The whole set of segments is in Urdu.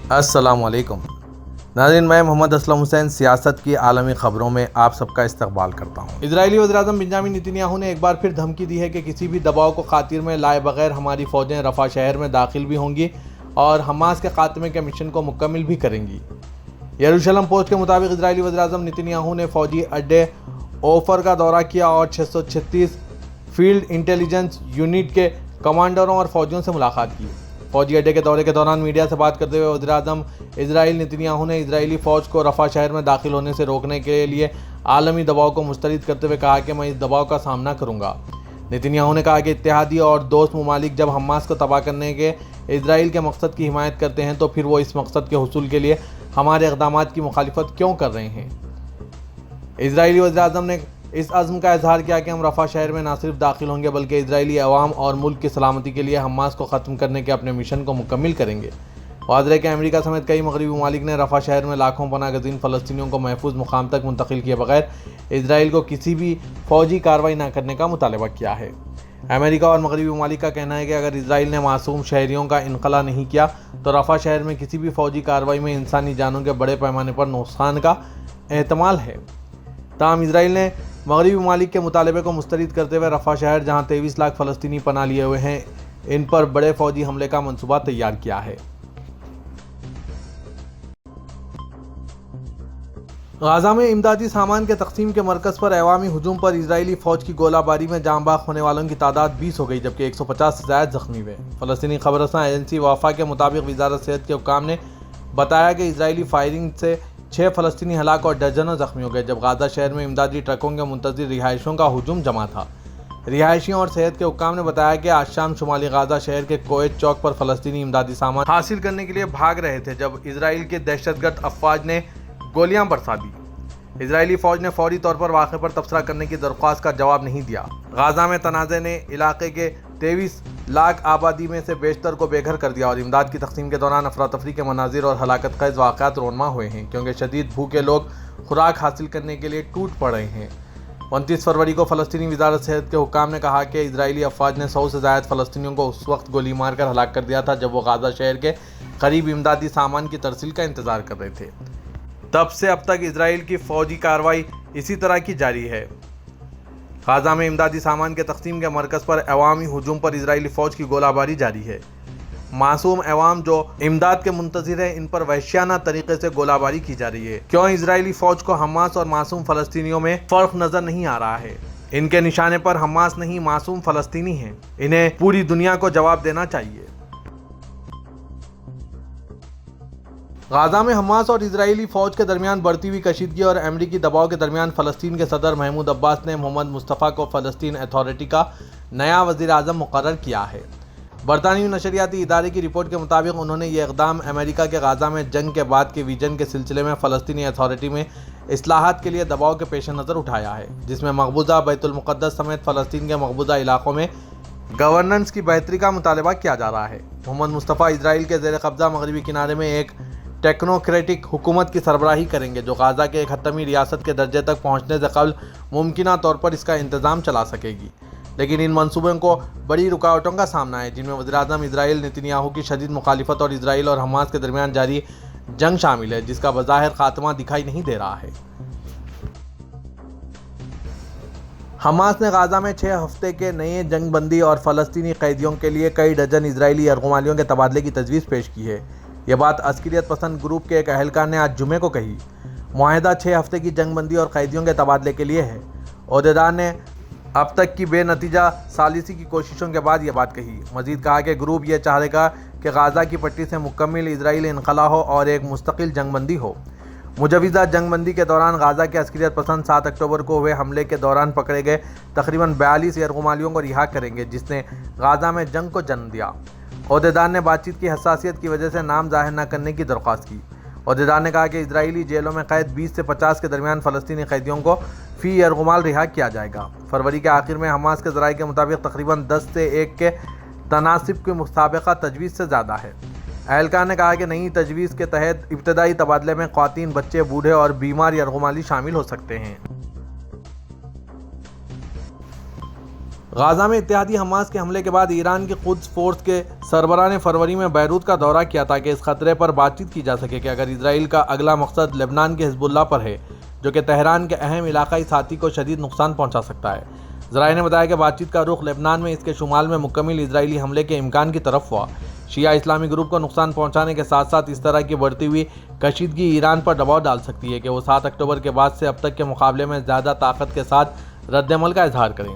السلام علیکم ناظرین، میں محمد اسلم حسین سیاست کی عالمی خبروں میں آپ سب کا استقبال کرتا ہوں۔ اسرائیلی وزیراعظم بنیامین نتنیاہو نے ایک بار پھر دھمکی دی ہے کہ کسی بھی دباؤ کو خاطر میں لائے بغیر ہماری فوجیں رفح شہر میں داخل بھی ہوں گی اور حماس کے خاتمے کے مشن کو مکمل بھی کریں گی۔ یروشلم پوسٹ کے مطابق اسرائیلی وزیراعظم نتنیاہو نے فوجی اڈے اوفر کا دورہ کیا اور 636 فیلڈ انٹیلیجنس یونٹ کے کمانڈروں اور فوجیوں سے ملاقات کی۔ فوجی اڈے کے دورے کے دوران میڈیا سے بات کرتے ہوئے وزیراعظم اسرائیل نتنیاہو نے اسرائیلی فوج کو رفح شہر میں داخل ہونے سے روکنے کے لیے عالمی دباؤ کو مسترد کرتے ہوئے کہا کہ میں اس دباؤ کا سامنا کروں گا۔ نتنیاہو نے کہا کہ اتحادی اور دوست ممالک جب حماس کو تباہ کرنے کے اسرائیل کے مقصد کی حمایت کرتے ہیں تو پھر وہ اس مقصد کے حصول کے لیے ہمارے اقدامات کی مخالفت کیوں کر رہے ہیں؟ اسرائیلی وزیراعظم نے اس عزم کا اظہار کیا کہ ہم رفح شہر میں نہ صرف داخل ہوں گے بلکہ اسرائیلی عوام اور ملک کی سلامتی کے لیے حماس کو ختم کرنے کے اپنے مشن کو مکمل کریں گے۔ واضح ہے کہ امریکہ سمیت کئی مغربی ممالک نے رفح شہر میں لاکھوں پناہ گزین فلسطینیوں کو محفوظ مقام تک منتقل کیے بغیر اسرائیل کو کسی بھی فوجی کارروائی نہ کرنے کا مطالبہ کیا ہے۔ امریکہ اور مغربی ممالک کا کہنا ہے کہ اگر اسرائیل نے معصوم شہریوں کا انخلا نہیں کیا تو رفح شہر میں کسی بھی فوجی کارروائی میں انسانی جانوں کے بڑے پیمانے پر نقصان کا احتمال ہے۔ تاہم اسرائیل نے مغربی ممالک کے مطالبے کو مسترد کرتے ہوئے رفح شہر جہاں 23 لاکھ فلسطینی پناہ لیے ہوئے ہیں ان پر بڑے فوجی حملے کا منصوبہ تیار کیا ہے۔ غزہ میں امدادی سامان کے تقسیم کے مرکز پر عوامی ہجوم پر اسرائیلی فوج کی گولہ باری میں جاں بحق ہونے والوں کی تعداد 20 ہو گئی جبکہ 150 سے زائد زخمی ہوئے۔ فلسطینی خبر رساں ایجنسی وافا کے مطابق وزارت صحت کے حکام نے بتایا کہ اسرائیلی فائرنگ سے 6 فلسطینی ہلاک اور درجنوں زخمی ہو گئے جب غزہ شہر میں امدادی ٹرکوں کے منتظر رہائشیوں کا ہجوم جمع تھا۔ رہائشیوں اور صحت کے حکام نے بتایا کہ آج شام شمالی غزہ شہر کے کویت چوک پر فلسطینی امدادی سامان حاصل کرنے کے لیے بھاگ رہے تھے جب اسرائیل کے دہشت گرد افواج نے گولیاں برسا دی۔ اسرائیلی فوج نے فوری طور پر واقعے پر تبصرہ کرنے کی درخواست کا جواب نہیں دیا۔ غزہ میں تنازع نے علاقے کے 23 لاکھ آبادی میں سے بیشتر کو بے گھر کر دیا اور امداد کی تقسیم کے دوران افراتفری کے مناظر اور ہلاکت خیز واقعات رونما ہوئے ہیں کیونکہ شدید بھوکے لوگ خوراک حاصل کرنے کے لیے ٹوٹ پڑے ہیں۔ 29 فروری کو فلسطینی وزارت صحت کے حکام نے کہا کہ اسرائیلی افواج نے 100 سے زائد فلسطینیوں کو اس وقت گولی مار کر ہلاک کر دیا تھا جب وہ غزہ شہر کے قریب امدادی سامان کی ترسیل کا انتظار کر رہے تھے۔ تب سے اب تک اسرائیل کی فوجی کارروائی اسی طرح کی جاری ہے۔ غزہ میں امدادی سامان کے تقسیم کے مرکز پر عوامی ہجوم پر اسرائیلی فوج کی گولہ باری جاری ہے۔ معصوم عوام جو امداد کے منتظر ہیں ان پر وحشیانہ طریقے سے گولہ باری کی جا رہی ہے۔ کیوں اسرائیلی فوج کو حماس اور معصوم فلسطینیوں میں فرق نظر نہیں آ رہا ہے؟ ان کے نشانے پر حماس نہیں معصوم فلسطینی ہیں۔ انہیں پوری دنیا کو جواب دینا چاہیے۔ غزہ میں حماس اور اسرائیلی فوج کے درمیان بڑھتی ہوئی کشیدگی اور امریکی دباؤ کے درمیان فلسطین کے صدر محمود عباس نے محمد مصطفیٰ کو فلسطین اتھارٹی کا نیا وزیر اعظم مقرر کیا ہے۔ برطانوی نشریاتی ادارے کی رپورٹ کے مطابق انہوں نے یہ اقدام امریکہ کے غزہ میں جنگ کے بعد کے ویژن کے سلسلے میں فلسطینی اتھارٹی میں اصلاحات کے لیے دباؤ کے پیش نظر اٹھایا ہے جس میں مقبوضہ بیت المقدس سمیت فلسطین کے مقبوضہ علاقوں میں گورننس کی بہتری کا مطالبہ کیا جا رہا ہے۔ محمد مصطفیٰ اسرائیل کے زیر قبضہ مغربی کنارے میں ایک ٹیکنوکریٹک حکومت کی سربراہی کریں گے جو غزہ کے ایک حتمی ریاست کے درجے تک پہنچنے سے قبل ممکنہ طور پر اس کا انتظام چلا سکے گی، لیکن ان منصوبوں کو بڑی رکاوٹوں کا سامنا ہے جن میں وزیراعظم اسرائیل نتنیاہو کی شدید مخالفت اور اسرائیل اور حماس کے درمیان جاری جنگ شامل ہے جس کا بظاہر خاتمہ دکھائی نہیں دے رہا ہے۔ حماس نے غزہ میں 6 ہفتے کے نئے جنگ بندی اور فلسطینی قیدیوں کے لیے کئی ڈزن اسرائیلی یرغمالیوں کے تبادلے کی تجویز پیش کی ہے۔ یہ بات عسکریت پسند گروپ کے ایک اہلکار نے آج جمعے کو کہی۔ معاہدہ 6 ہفتے کی جنگ بندی اور قیدیوں کے تبادلے کے لیے ہے۔ عہدیدار نے اب تک کی بے نتیجہ ثالثی کی کوششوں کے بعد یہ بات کہی۔ مزید کہا کہ گروپ یہ چاہے گا کہ غزہ کی پٹی سے مکمل اسرائیلی انخلا ہو اور ایک مستقل جنگ بندی ہو۔ مجوزہ جنگ بندی کے دوران غزہ کے عسکریت پسند 7 اکتوبر کو ہوئے حملے کے دوران پکڑے گئے تقریباً 42 یرغمالیوں کو رہا کریں گے جس نے غزہ میں جنگ کو جنم دیا۔ عہدیدار نے بات چیت کی حساسیت کی وجہ سے نام ظاہر نہ کرنے کی درخواست کی۔ عہدیدار نے کہا کہ اسرائیلی جیلوں میں قید 20 سے 50 کے درمیان فلسطینی قیدیوں کو فی یرغمال رہا کیا جائے گا۔ فروری کے آخر میں حماس کے ذرائع کے مطابق تقریباً 10 سے 1 کے تناسب کے مسابقہ تجویز سے زیادہ ہے۔ اہلکار نے کہا کہ نئی تجویز کے تحت ابتدائی تبادلے میں خواتین، بچے، بوڑھے اور بیمار یرغمالی شامل ہو سکتے ہیں۔ غزہ میں اتحادی حماس کے حملے کے بعد ایران کی قدس فورس کے سربراہ نے فروری میں بیروت کا دورہ کیا تاکہ اس خطرے پر بات چیت کی جا سکے کہ اگر اسرائیل کا اگلا مقصد لبنان کے حزب اللہ پر ہے جو کہ تہران کے اہم علاقائی ساتھی کو شدید نقصان پہنچا سکتا ہے۔ ذرائع نے بتایا کہ بات چیت کا رخ لبنان میں اس کے شمال میں مکمل اسرائیلی حملے کے امکان کی طرف ہوا۔ شیعہ اسلامی گروپ کو نقصان پہنچانے کے ساتھ ساتھ اس طرح کی بڑھتی ہوئی کشیدگی ایران پر دباؤ ڈال سکتی ہے کہ وہ 7 اکتوبر کے بعد سے اب تک کے مقابلے میں زیادہ طاقت کے ساتھ رد عمل کا اظہار کریں۔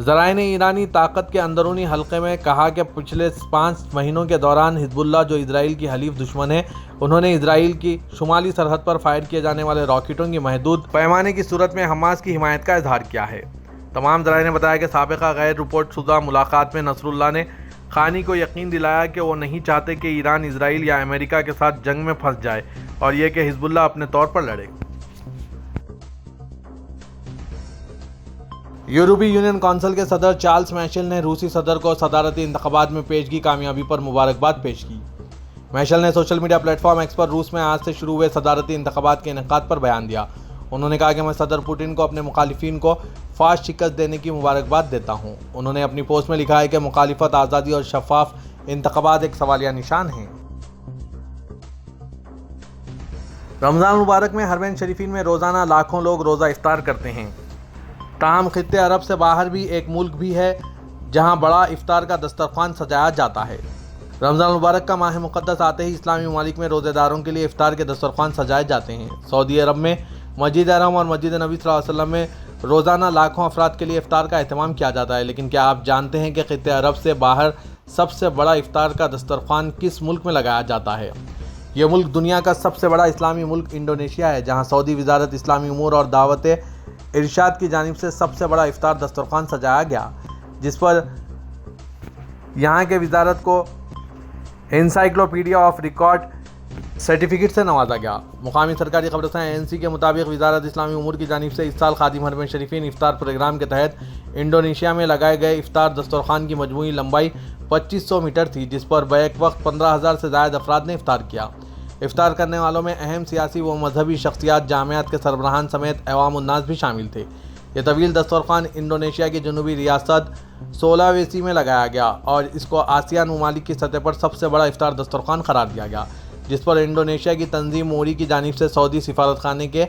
ذرائع نے ایرانی طاقت کے اندرونی حلقے میں کہا کہ پچھلے 5 مہینوں کے دوران حزب اللہ جو اسرائیل کی حلیف دشمن ہے انہوں نے اسرائیل کی شمالی سرحد پر فائر کیے جانے والے راکٹوں کی محدود پیمانے کی صورت میں حماس کی حمایت کا اظہار کیا ہے۔ تمام ذرائع نے بتایا کہ سابقہ غیر رپورٹ شدہ ملاقات میں نصر اللہ نے خانی کو یقین دلایا کہ وہ نہیں چاہتے کہ ایران اسرائیل یا امریکہ کے ساتھ جنگ میں پھنس جائے اور یہ کہ حزب اللہ اپنے طور پر لڑے۔ یورپی یونین کونسل کے صدر چارلس میشل نے روسی صدر کو صدارتی انتخابات میں پیشگی کامیابی پر مبارکباد پیش کی۔ میشل نے سوشل میڈیا پلیٹ فارم ایکس پر روس میں آج سے شروع ہوئے صدارتی انتخابات کے انعقاد پر بیان دیا۔ انہوں نے کہا کہ میں صدر پوٹن کو اپنے مخالفین کو فاسٹ شکست دینے کی مبارکباد دیتا ہوں۔ انہوں نے اپنی پوسٹ میں لکھا ہے کہ مخالفت، آزادی اور شفاف انتخابات ایک سوالیہ نشان ہیں۔ رمضان مبارک میں حرمین شریفین میں روزانہ لاکھوں لوگ روزہ افطار کرتے ہیں۔ تاہم خطے عرب سے باہر بھی ایک ملک بھی ہے جہاں بڑا افطار کا دسترخوان سجایا جاتا ہے۔ رمضان مبارک کا ماہ مقدس آتے ہی اسلامی ممالک میں روزے داروں کے لیے افطار کے دسترخوان سجائے جاتے ہیں۔ سعودی عرب میں مسجد حرم اور مسجد نبی صلی اللہ علیہ وسلم میں روزانہ لاکھوں افراد کے لیے افطار کا اہتمام کیا جاتا ہے، لیکن کیا آپ جانتے ہیں کہ خطے عرب سے باہر سب سے بڑا افطار کا دسترخوان کس ملک میں لگایا جاتا ہے؟ یہ ملک دنیا کا سب سے بڑا اسلامی ملک انڈونیشیا ہے، جہاں سعودی وزارت اسلامی امور اور دعوت ارشاد کی جانب سے سب سے بڑا افطار دسترخوان سجایا گیا، جس پر یہاں کے وزارت کو انسائکلوپیڈیا آف ریکارڈ سرٹیفکیٹ سے نوازا گیا۔ مقامی سرکاری خبررساں ANC کے مطابق وزارت اسلامی امور کی جانب سے اس سال خادم حرمین شریفین افطار پروگرام کے تحت انڈونیشیا میں لگائے گئے افطار دسترخوان کی مجموعی لمبائی 2500 میٹر تھی، جس پر بیک وقت 15,000 سے زائد افراد نے افطار کیا۔ افطار کرنے والوں میں اہم سیاسی و مذہبی شخصیات، جامعات کے سربراہان سمیت عوام الناس بھی شامل تھے۔ یہ طویل دسترخوان انڈونیشیا کی جنوبی ریاست سولاویسی میں لگایا گیا اور اس کو آسیان ممالک کی سطح پر سب سے بڑا افطار دسترخوان قرار دیا گیا، جس پر انڈونیشیا کی تنظیم موری کی جانب سے سعودی سفارت خانے کے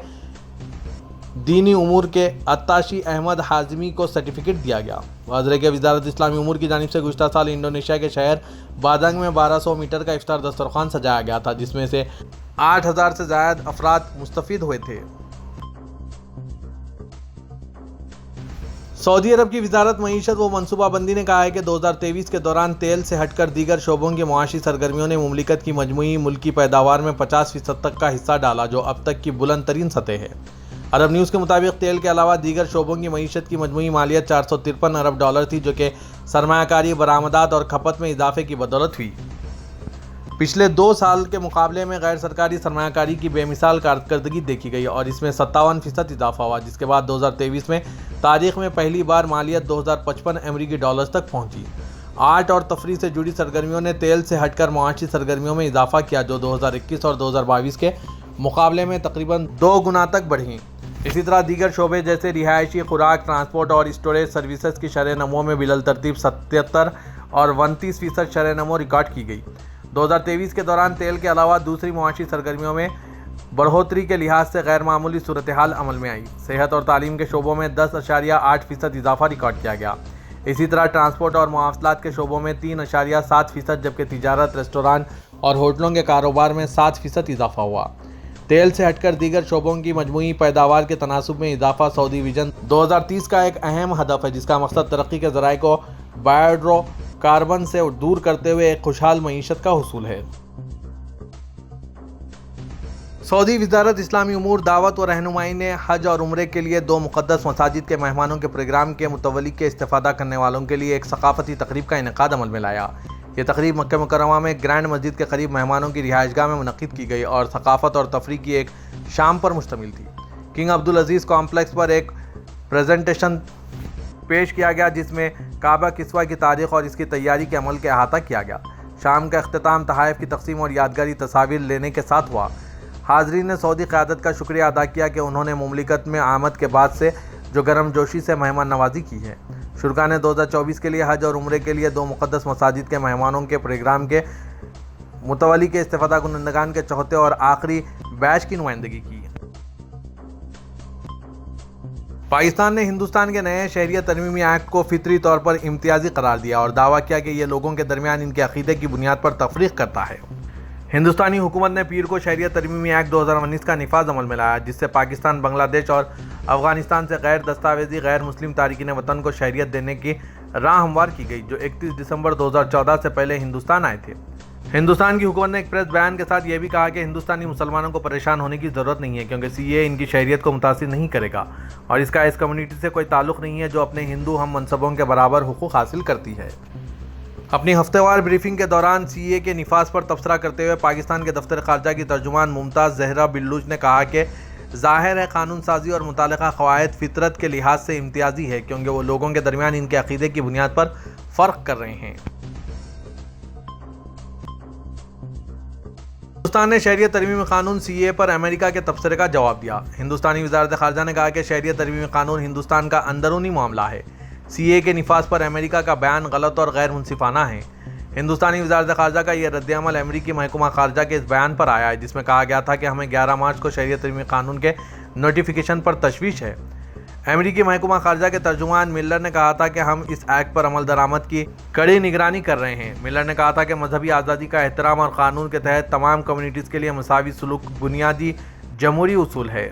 دینی امور کے اتاشی احمد حازمی کو سرٹیفکیٹ دیا گیا۔ واضح کہ وزارت اسلامی امور کی جانب سے گزشتہ سال انڈونیشیا کے شہر بادنگ میں 1200 میٹر کا افطار دسترخوان سجایا گیا تھا، جس میں سے 8000 سے زائد افراد مستفید ہوئے تھے۔ سعودی عرب کی وزارت معیشت و منصوبہ بندی نے کہا ہے کہ 2023 کے دوران تیل سے ہٹ کر دیگر شعبوں کی معاشی سرگرمیوں نے مملکت کی مجموعی ملکی پیداوار میں 50% تک کا حصہ ڈالا، جو اب تک کی بلند ترین سطح ہے۔ عرب نیوز کے مطابق تیل کے علاوہ دیگر شعبوں کی معیشت کی مجموعی مالیت 453 ارب ڈالر تھی، جو کہ سرمایہ کاری، برآمدات اور کھپت میں اضافے کی بدولت ہوئی۔ پچھلے 2 سال کے مقابلے میں غیر سرکاری سرمایہ کاری کی بے مثال کارکردگی دیکھی گئی اور اس میں 57% اضافہ ہوا، جس کے بعد 2023 میں تاریخ میں پہلی بار مالیت 2055 امریکی ڈالرز تک پہنچی۔ آرٹ اور تفریح سے جڑی سرگرمیوں نے تیل سے ہٹ کر معاشی سرگرمیوں میں اضافہ کیا، جو 2021 اور 2022 کے مقابلے میں تقریباً 2 گنا تک بڑھیں۔ اسی طرح دیگر شعبے جیسے رہائشی، خوراک، ٹرانسپورٹ اور اسٹوریج سروسز کی شرح نمو میں بالترتیب 77 اور 29% شرح نمو ریکارڈ کی گئی۔ 2023 کے دوران تیل کے علاوہ دوسری معاشی سرگرمیوں میں بڑھوتری کے لحاظ سے غیر معمولی صورتحال عمل میں آئی۔ صحت اور تعلیم کے شعبوں میں 10.8% اضافہ ریکارڈ کیا گیا۔ اسی طرح ٹرانسپورٹ اور مواصلات کے شعبوں میں 3.7%، جبکہ تجارت، ریسٹوران اور ہوٹلوں کے کاروبار میں 7% اضافہ ہوا۔ تیل سے ہٹ کر دیگر شعبوں کی مجموعی پیداوار کے تناسب میں اضافہ سعودی ویژن 2030 کا ایک اہم ہدف ہے، جس کا مقصد ترقی کے ذرائع کو بائیوڈرو کاربن سے دور کرتے ہوئے ایک خوشحال معیشت کا حصول ہے۔ سعودی وزارت اسلامی امور، دعوت و رہنمائی نے حج اور عمرے کے لیے 2 مقدس مساجد کے مہمانوں کے پروگرام کے متولی کے استفادہ کرنے والوں کے لیے ایک ثقافتی تقریب کا انعقاد عمل میں لایا۔ یہ تقریب مکہ مکرمہ میں گرینڈ مسجد کے قریب مہمانوں کی رہائش گاہ میں منعقد کی گئی اور ثقافت اور تفریح کی ایک شام پر مشتمل تھی۔ کنگ عبدالعزیز کمپلیکس پر ایک پریزنٹیشن پیش کیا گیا، جس میں کعبہ کسوہ کی تاریخ اور اس کی تیاری کے عمل کا احاطہ کیا گیا۔ شام کا اختتام تحائف کی تقسیم اور یادگاری تصاویر لینے کے ساتھ ہوا۔ حاضرین نے سعودی قیادت کا شکریہ ادا کیا کہ انہوں نے مملکت میں آمد کے بعد سے جو گرم جوشی سے مہمان نوازی کی ہے۔ شرکا نے 2024 کے لیے حج اور عمرے کے لیے 2 مقدس مساجد کے مہمانوں کے پروگرام کے متولی کے استفادہ کنندگان کے چوتھے اور آخری بیچ کی نمائندگی کی۔ پاکستان نے ہندوستان کے نئے شہریت ترمیمی ایکٹ کو فطری طور پر امتیازی قرار دیا اور دعویٰ کیا کہ یہ لوگوں کے درمیان ان کے عقیدے کی بنیاد پر تفریق کرتا ہے۔ ہندوستانی حکومت نے پیر کو شہریت ترمیمی ایکٹ 2019 کا نفاذ عمل میں لایا، جس سے پاکستان، بنگلہ دیش اور افغانستان سے غیر دستاویزی غیر مسلم تارکین وطن کو شہریت دینے کی راہ ہموار کی گئی، جو 31 دسمبر 2014 سے پہلے ہندوستان آئے تھے۔ ہندوستان کی حکومت نے ایک پریس بیان کے ساتھ یہ بھی کہا کہ ہندوستانی مسلمانوں کو پریشان ہونے کی ضرورت نہیں ہے، کیونکہ سی اے ان کی شہریت کو متاثر نہیں کرے گا اور اس کا اس کمیونٹی سے کوئی تعلق نہیں ہے جو اپنے ہندو ہم منصبوں کے برابر حقوق حاصل کرتی ہے۔ اپنی ہفتہ وار بریفنگ کے دوران سی اے کے نفاذ پر تبصرہ کرتے ہوئے پاکستان کے دفتر خارجہ کی ترجمان ممتاز زہرا بلوچ نے کہا کہ ظاہر ہے قانون سازی اور متعلقہ قواعد فطرت کے لحاظ سے امتیازی ہے، کیونکہ وہ لوگوں کے درمیان ان کے عقیدے کی بنیاد پر فرق کر رہے ہیں۔ ہندوستان نے شہریت ترمیمی قانون سی اے پر امریکہ کے تبصرے کا جواب دیا۔ ہندوستانی وزارت خارجہ نے کہا کہ شہریت ترمیمی قانون ہندوستان کا اندرونی معاملہ ہے۔ سی اے کے نفاذ پر امریکہ کا بیان غلط اور غیر منصفانہ ہے۔ ہندوستانی وزارت خارجہ کا یہ رد عمل امریکی محکمہ خارجہ کے اس بیان پر آیا ہے، جس میں کہا گیا تھا کہ ہمیں 11 مارچ کو شہریت ترمیمی قانون کے نوٹیفیکیشن پر تشویش ہے۔ امریکی محکمہ خارجہ کے ترجمان ملر نے کہا تھا کہ ہم اس ایکٹ پر عمل درآمد کی کڑی نگرانی کر رہے ہیں۔ ملر نے کہا تھا کہ مذہبی آزادی کا احترام اور قانون کے تحت تمام کمیونٹیز کے لیے مساوی سلوک بنیادی جمہوری اصول ہے۔